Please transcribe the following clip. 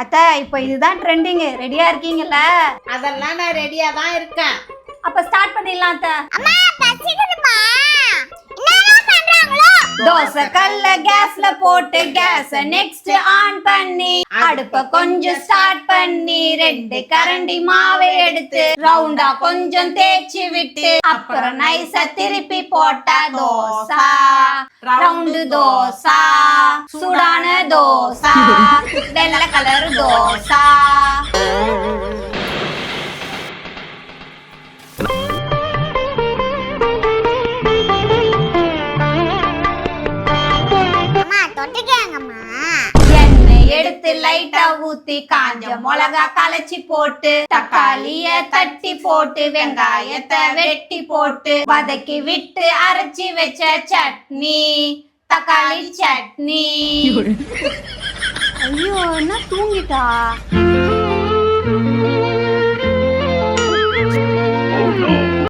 அத்தை இப்போ இதுதான் ட்ரெண்டிங். ரெடியா இருக்கீங்கல்ல? அதெல்லாம் நான் ரெடியா தான் இருக்கேன். அப்ப ஸ்டார்ட் பண்ணிடலாம் அத்தை. அம்மா பசிக்குதுமா. என்னமா பண்றாங்களோ? தோசை கல்ல கேஸ்ல போட்டு கேஸ நெக்ஸ்ட் ஆன் பண்ணி அடுப்ப கொஞ்சம் ஸ்டார்ட் பண்ணி 2 கரண்டி மாவை எடுத்து ரவுண்டா கொஞ்சம் தேய்ச்சி விட்டு அப்புறம் நைஸா திருப்பி போட்டா தோசை. ரவுண்டு தோசை, சூடான தோசை, வெள்ளை கலர் தோசை. அம்மா தொட்டுக்கங்கம்மா. எண்ணெய் எடுத்து லைட்டா ஊத்தி காஞ்ச மிளகா கலச்சி போட்டு தக்காளிய தட்டி போட்டு வெங்காயத்தை வெட்டி போட்டு வதக்கி விட்டு அரைச்சி வச்ச சட்னி, தக்காளி சட்னி. ஐயோ என்ன தூங்கிட்டா?